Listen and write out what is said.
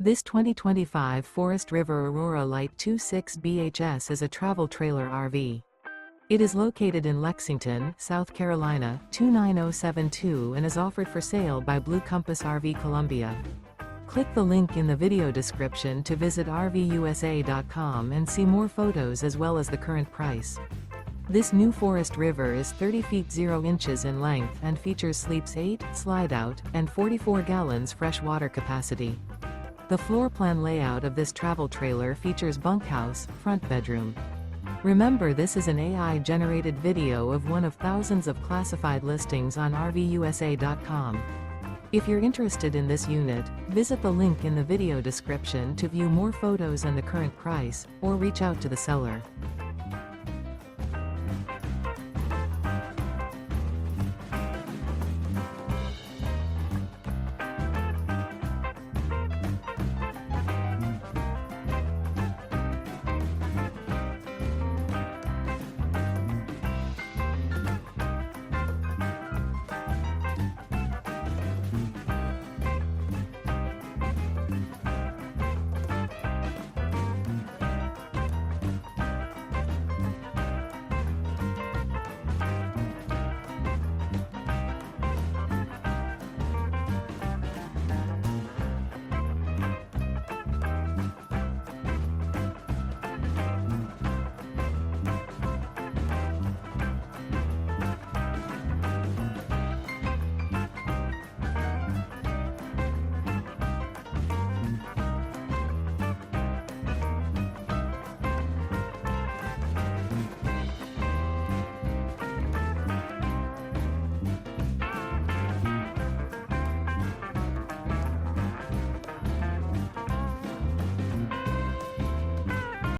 This 2025 Forest River Aurora Light 26 BHS is a travel trailer RV. It is located in Lexington, South Carolina, 29072 and is offered for sale by Blue Compass RV Columbia. Click the link in the video description to visit RVUSA.com and see more photos as well as the current price. This new Forest River is 30 feet 0 inches in length and features sleeps 8, slide-out, and 44 gallons fresh water capacity. The floor plan layout of this travel trailer features bunkhouse, front bedroom. Remember, this is an AI-generated video of one of thousands of classified listings on RVUSA.com. If you're interested in this unit, visit the link in the video description to view more photos and the current price, or reach out to the seller.